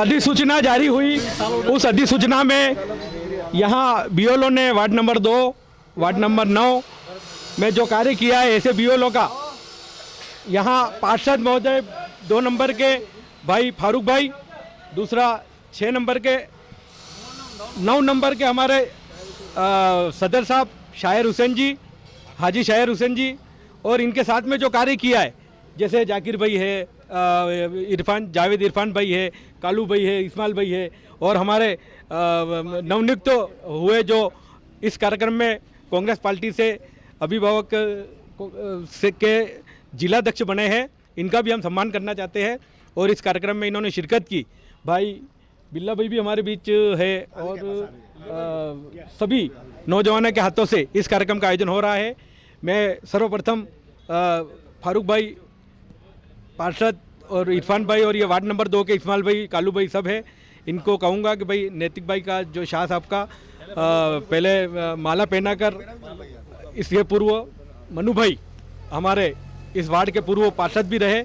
अधिसूचना जारी हुई, उस अधिसूचना में यहाँ बीएलओ ने वार्ड नंबर 2, वार्ड नंबर 9 में जो कार्य किया है, ऐसे बीएलओ का यहाँ पार्षद महोदय 2 नंबर के भाई फारूक भाई, दूसरा 6 नंबर के 9 नंबर के हमारे सदर साहब शायर हुसैन जी, हाजी शायर हुसैन जी, और इनके साथ में जो कार्य किया है, जैसे जाकिर भाई है, जावेद इरफान भाई है, कालू भाई है, इस्माइल भाई है, और हमारे नवनियुक्त हुए जो इस कार्यक्रम में कांग्रेस पार्टी से अभिभावक के जिलाध्यक्ष बने हैं, इनका भी हम सम्मान करना चाहते हैं। और इस कार्यक्रम में इन्होंने शिरकत की। भाई बिल्ला भाई भी हमारे बीच है, और सभी नौजवानों के हाथों से इस कार्यक्रम का आयोजन हो रहा है। मैं सर्वप्रथम फारूक भाई पार्षद और इरफान भाई और ये वार्ड नंबर 2 के इस्माइल भाई, कालू भाई सब है, इनको कहूँगा कि भाई नैतिक भाई का जो शाह साहब का पहले माला पहनाकर, इसके पूर्व मनु भाई हमारे इस वार्ड के पूर्व पार्षद भी रहे।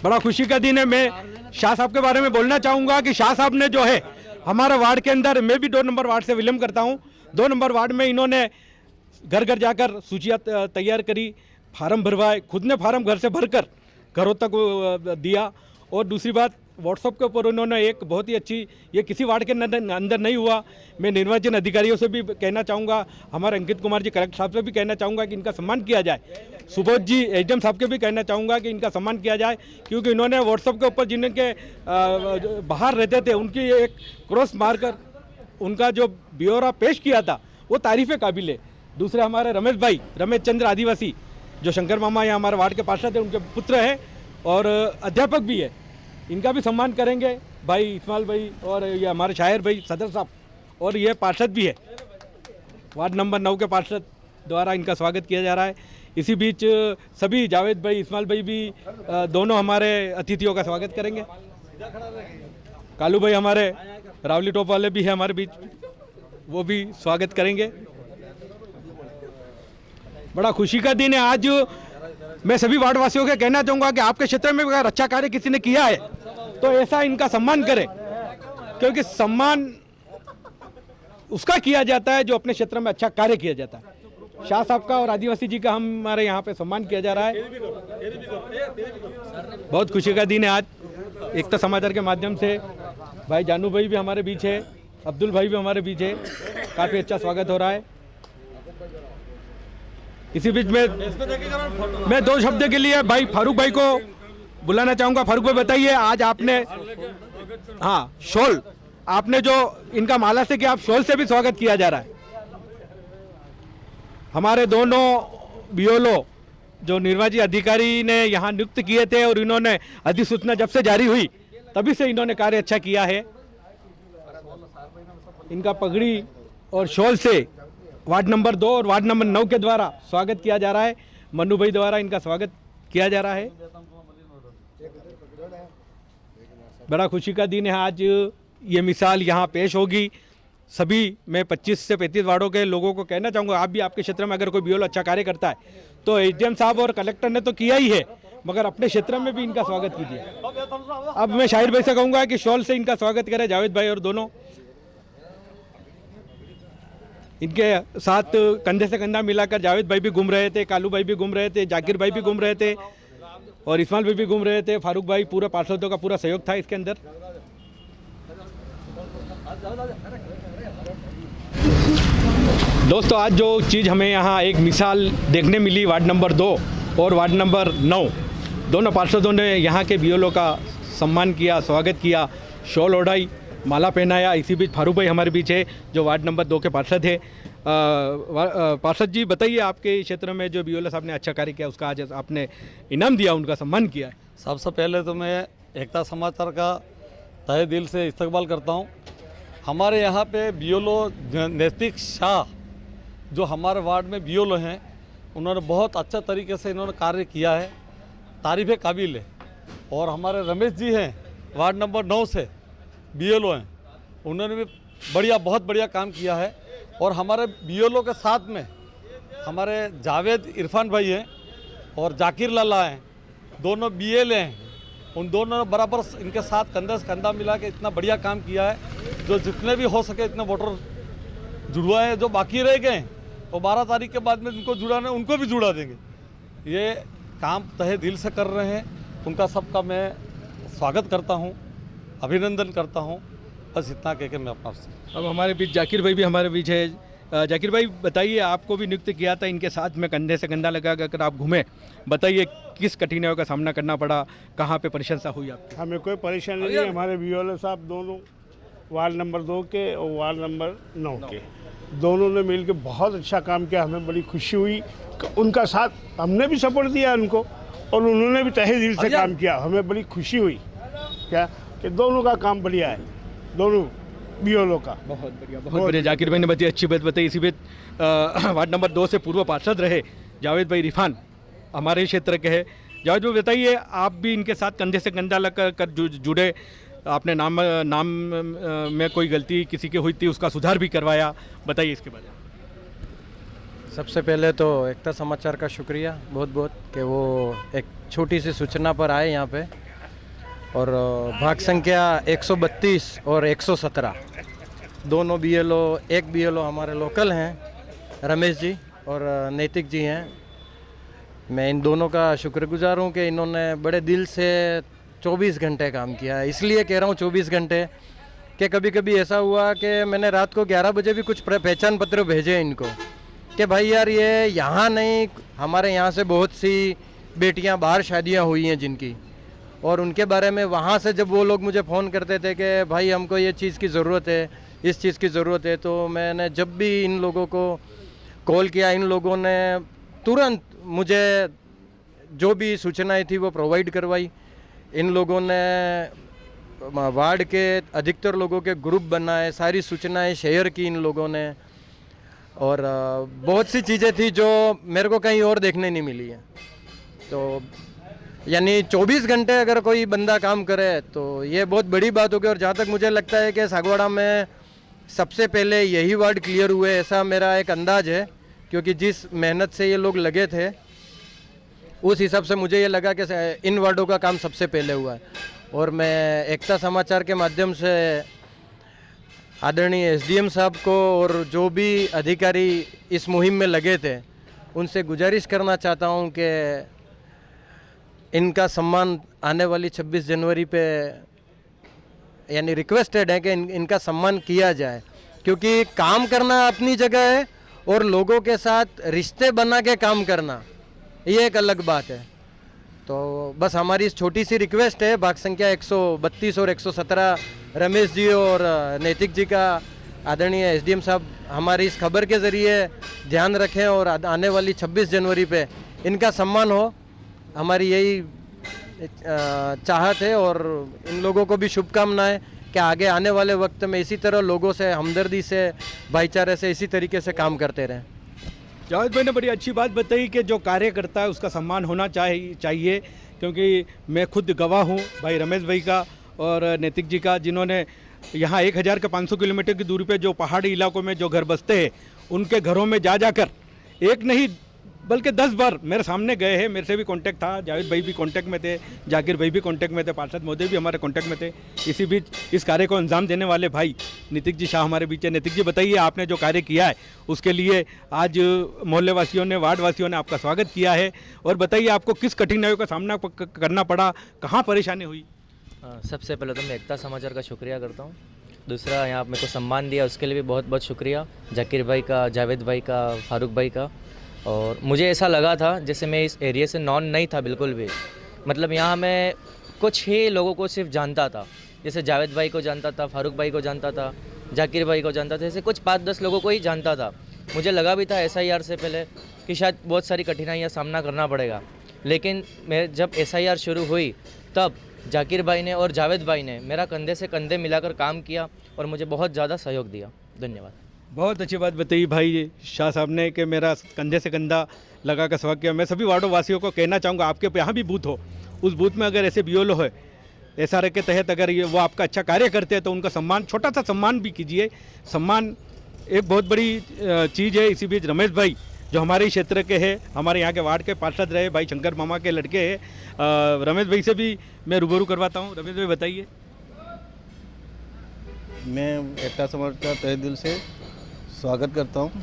बड़ा खुशी का दिन है। मैं शाह साहब के बारे में बोलना चाहूँगा कि शाह साहब ने जो है हमारे वार्ड के अंदर, मैं भी 2 नंबर वार्ड से विलम्ब करता हूँ, 2 नंबर वार्ड में इन्होंने घर घर जाकर सूचियाँ तैयार करी, फार्म भरवाए, खुद ने फार्म घर से भरकर घरों तक दिया। और दूसरी बात, व्हाट्सएप के ऊपर उन्होंने एक बहुत ही अच्छी, ये किसी वार्ड के अंदर नहीं हुआ। मैं निर्वाचन अधिकारियों से भी कहना चाहूँगा, हमारे अंकित कुमार जी कलेक्टर साहब से भी कहना चाहूँगा कि इनका सम्मान किया जाए। सुबोध जी एसडीएम साहब के भी कहना चाहूँगा कि इनका सम्मान किया जाए, क्योंकि इन्होंने व्हाट्सएप के ऊपर जिनके बाहर रहते थे उनकी एक क्रॉस मारकर उनका जो ब्यौरा पेश किया था वो तारीफ़ काबिल है। दूसरे हमारे रमेश भाई, रमेश चंद्र आदिवासी, जो शंकर मामा यहाँ हमारे वार्ड के पार्षद हैं, उनके पुत्र हैं और अध्यापक भी है, इनका भी सम्मान करेंगे। भाई इस्माइल भाई और ये हमारे शायर भाई सदर साहब, और ये पार्षद भी है, वार्ड नंबर 9 के पार्षद द्वारा इनका स्वागत किया जा रहा है। इसी बीच सभी जावेद भाई, इस्माइल भाई भी दोनों हमारे अतिथियों का स्वागत करेंगे। कालू भाई हमारे रावली टॉप वाले भी हैं हमारे बीच, वो भी स्वागत करेंगे। बड़ा खुशी का दिन है आज। मैं सभी वार्ड वासियों के कहना चाहूँगा कि आपके क्षेत्र में अगर अच्छा कार्य किसी ने किया है तो ऐसा इनका सम्मान करें, क्योंकि सम्मान उसका किया जाता है जो अपने क्षेत्र में अच्छा कार्य किया जाता है। शाह साहब का और आदिवासी जी का हमारे यहाँ पे सम्मान किया जा रहा है। बहुत खुशी का दिन है आज। एकता समाचार के माध्यम से भाई जानू भाई भी हमारे बीच है, अब्दुल भाई भी हमारे बीच है, काफ़ी अच्छा स्वागत हो रहा है। इसी बीच में मैं 2 शब्द के लिए भाई फारूक भाई को बुलाना चाहूँगा। फारूक भाई बताइए, आज आपने, हाँ शॉल, आपने जो इनका माला से किया, आप शॉल से भी स्वागत किया जा रहा है। हमारे दोनों बीएलओ जो निर्वाची अधिकारी ने यहाँ नियुक्त किए थे, और इन्होंने अधिसूचना जब से जारी हुई तभी से इन्होंने कार्य अच्छा किया है। इनका पगड़ी और शॉल से वार्ड नंबर 2 और वार्ड नंबर 9 के द्वारा स्वागत किया जा रहा है। मनु भाई द्वारा इनका स्वागत किया जा रहा है। बड़ा खुशी का दिन है आज। ये मिसाल यहाँ पेश होगी। सभी मैं 25 से 35 वार्डों के लोगों को कहना चाहूँगा, आप भी आपके क्षेत्र में अगर कोई बीएलओ अच्छा कार्य करता है तो एसडीएम साहब और कलेक्टर ने तो किया ही है, मगर अपने क्षेत्र में भी इनका स्वागत कीजिए। अब मैं शाहिर भाई से कहूँगा कि शॉल से इनका स्वागत करें, जावेद भाई और दोनों इनके साथ कंधे से कंधा मिलाकर जावेद भाई भी घूम रहे थे, कालू भाई भी घूम रहे थे, जाकिर भाई भी घूम रहे थे और इस्माइल भाई भी घूम रहे थे। फारूक भाई, पूरा पार्षदों का पूरा सहयोग था इसके अंदर। दोस्तों, आज जो चीज़ हमें यहाँ एक मिसाल देखने मिली, वार्ड नंबर 2 और वार्ड नंबर 9 दोनों पार्षदों ने यहाँ के बीएलओ का सम्मान किया, स्वागत किया, शॉल ओढ़ाई, माला पहनाया। इसी बीच फारूक भाई हमारे बीच है जो वार्ड नंबर 2 के पार्षद है। पार्षद जी बताइए, आपके क्षेत्र में जो बीएलओ साहब ने अच्छा कार्य किया उसका आज आपने इनाम दिया, उनका सम्मान किया है। सबसे पहले तो मैं एकता समाचार का तहे दिल से इस्तकबाल करता हूँ। हमारे यहाँ पे बीएलओ नैतिक शाह जो हमारे वार्ड में बीएलओ हैं, उन्होंने बहुत अच्छा तरीके से इन्होंने कार्य किया है, तारीफ़ काबिल है। और हमारे रमेश जी हैं वार्ड नंबर 9 से बीएलओ हैं, उन्होंने भी बहुत बढ़िया काम किया है। और हमारे बीएलओ के साथ में हमारे जावेद इरफान भाई हैं और जाकिर लाला हैं, दोनों बीएलए हैं। उन दोनों ने बराबर इनके साथ कंधे से कंधा मिला के इतना बढ़िया काम किया है। जो जितने भी हो सके इतने वोटर जुड़वाए हैं, जो बाकी रह गए हैं वो 12 तारीख के बाद में उनको जुड़ाना है, उनको भी जुड़ा देंगे। ये काम तहे दिल से कर रहे हैं, उनका सबका मैं स्वागत करता हूँ, अभिनंदन करता हूँ। बस इतना कह के मैं अपना अब हमारे बीच जाकिर भाई भी हमारे बीच है। जाकिर भाई बताइए, आपको भी नियुक्त किया था इनके साथ में कंधे से कंधा लगा कर आप घूमे, बताइए किस कठिनाइयों का सामना करना पड़ा, कहाँ पे प्रशंसा हुई आपकी? हमें कोई परेशानी नहीं। हमारे बीओएलओ साहब दोनों वार्ड नंबर 2 के और वार्ड नंबर 9 के दोनों ने मिलकर बहुत अच्छा काम किया। हमें बड़ी खुशी हुई, उनका साथ हमने भी सपोर्ट दिया उनको और उन्होंने भी तहे दिल से काम किया। हमें बड़ी खुशी हुई क्या कि दोनों का काम बढ़िया है, दोनों बीओएलओ का। बहुत बढ़िया जाकिर भाई ने बताई, अच्छी बात बताई। इसी बीच वार्ड नंबर 2 से पूर्व पार्षद रहे जावेद भाई रिफान हमारे ही क्षेत्र के हैं। जावेद भाई बताइए, आप भी इनके साथ कंधे से कंधा लग कर जुड़े, आपने नाम में कोई गलती किसी की हुई थी उसका सुधार भी करवाया, बताइए इसके बारे में। सबसे पहले तो एकता समाचार का शुक्रिया बहुत बहुत कि वो एक छोटी सी सूचना पर आए यहाँ पे। और भाग संख्या 132 और 117 दोनों बीएलओ, एक बीएलओ हमारे लोकल हैं रमेश जी और नैतिक जी हैं। मैं इन दोनों का शुक्रगुजार हूँ कि इन्होंने बड़े दिल से 24 घंटे काम किया है। इसलिए कह रहा हूँ 24 घंटे कि कभी कभी ऐसा हुआ कि मैंने रात को 11 बजे भी कुछ पहचान पत्र भेजे इनको कि भाई यार ये यहाँ नहीं, हमारे यहाँ से बहुत सी बेटियाँ बाहर शादियाँ हुई हैं जिनकी, और उनके बारे में वहाँ से जब वो लोग मुझे फ़ोन करते थे कि भाई हमको ये चीज़ की ज़रूरत है, इस चीज़ की ज़रूरत है, तो मैंने जब भी इन लोगों को कॉल किया इन लोगों ने तुरंत मुझे जो भी सूचनाएं थी वो प्रोवाइड करवाई। इन लोगों ने वार्ड के अधिकतर लोगों के ग्रुप बनाए, सारी सूचनाएं शेयर की इन लोगों ने, और बहुत सी चीज़ें थी जो मेरे को कहीं और देखने नहीं मिली है। तो यानी 24 घंटे अगर कोई बंदा काम करे तो ये बहुत बड़ी बात होगी। और जहाँ तक मुझे लगता है कि सागवाड़ा में सबसे पहले यही वार्ड क्लियर हुए, ऐसा मेरा एक अंदाज है, क्योंकि जिस मेहनत से ये लोग लगे थे उस हिसाब से मुझे ये लगा कि इन वार्डों का काम सबसे पहले हुआ है। और मैं एकता समाचार के माध्यम से आदरणीय एसडीएम साहब को और जो भी अधिकारी इस मुहिम में लगे थे उनसे गुजारिश करना चाहता हूं कि इनका सम्मान आने वाली 26 जनवरी पे, यानी रिक्वेस्टेड है कि इनका सम्मान किया जाए, क्योंकि काम करना अपनी जगह है और लोगों के साथ रिश्ते बना के काम करना ये एक अलग बात है। तो बस हमारी इस छोटी सी रिक्वेस्ट है। भाग संख्या 132 और 117 रमेश जी और नैतिक जी का आदरणीय एसडीएम साहब हमारी इस खबर के ज़रिए ध्यान रखें और आने वाली 26 जनवरी पे इनका सम्मान हो, हमारी यही चाहत है। और इन लोगों को भी शुभकामनाएं कि आगे आने वाले वक्त में इसी तरह लोगों से हमदर्दी से, भाईचारे से इसी तरीके से काम करते रहें। जावेद भाई ने बड़ी अच्छी बात बताई कि जो कार्य करता है उसका सम्मान होना चाहिए, क्योंकि मैं खुद गवाह हूँ भाई रमेश भाई का और नैतिक जी का, जिन्होंने यहाँ 1000 के 500 किलोमीटर की दूरी पे जो पहाड़ी इलाकों में जो घर बसते हैं उनके घरों में जा जाकर एक नहीं बल्कि 10 बार मेरे सामने गए हैं। मेरे से भी कांटेक्ट था, जावेद भाई भी कांटेक्ट में थे, जाकिर भाई भी कांटेक्ट में थे, पार्षद महोदय भी हमारे कांटेक्ट में थे। इसी बीच इस कार्य को अंजाम देने वाले भाई नैतिक जी शाह हमारे बीच है। नैतिक जी बताइए, आपने जो कार्य किया है उसके लिए आज मोहल्ले वासियों ने, वार्ड वासियों ने आपका स्वागत किया है, और बताइए आपको किस कठिनाइयों का सामना करना पड़ा, कहाँ परेशानी हुई? सबसे पहले तो मैं एकता समाचार का शुक्रिया करता हूँ। दूसरा, यहाँ मेरे को सम्मान दिया उसके लिए भी बहुत बहुत शुक्रिया जाकिर भाई का, जावेद भाई का, फारूक भाई का। और मुझे ऐसा लगा था जैसे मैं इस एरिया से नॉन नहीं था बिल्कुल भी, मतलब यहाँ मैं कुछ ही लोगों को सिर्फ जानता था, जैसे जावेद भाई को जानता था, फारूक भाई को जानता था, जाकिर भाई को जानता था, ऐसे कुछ 5-10 लोगों को ही जानता था। मुझे लगा भी था SIR से पहले कि शायद बहुत सारी कठिनाइयाँ सामना करना पड़ेगा, लेकिन मैं जब SIR शुरू हुई तब जाकिर भाई ने और जावेद भाई ने मेरा कंधे से कंधे मिलाकर काम किया और मुझे बहुत ज़्यादा सहयोग दिया। धन्यवाद। बहुत अच्छी बात बताई भाई शाह साहब ने कि मेरा कंधे से कंधा लगा कर स्वागत किया। मैं सभी वार्डों वासियों को कहना चाहूँगा, आपके यहाँ भी बूथ हो, उस बूथ में अगर ऐसे BOLO है SRA के तहत अगर ये वो आपका अच्छा कार्य करते हैं तो उनका सम्मान, छोटा सा सम्मान भी कीजिए। सम्मान एक बहुत बड़ी चीज़ है। इसी बीच रमेश भाई जो हमारे ही क्षेत्र के हैं, हमारे यहाँ के वार्ड के पार्षद रहे भाई शंकर मामा के लड़के हैं। रमेश भाई से भी मैं रूबरू करवाता हूँ। रमेश भाई बताइए। मैं एकता समाज का तहे दिल से स्वागत करता हूँ,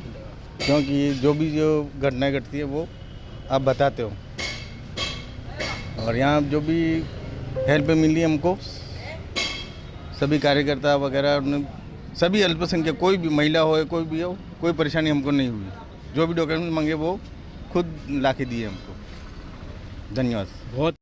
क्योंकि जो घटनाएं घटती है वो आप बताते हो, और यहाँ जो भी हेल्प मिली हमको, सभी कार्यकर्ता वगैरह, सभी अल्पसंख्यक, कोई भी महिला हो कोई भी हो, कोई परेशानी हमको नहीं हुई। जो भी डॉक्यूमेंट मांगे वो खुद ला के दिए हमको। धन्यवाद। बहुत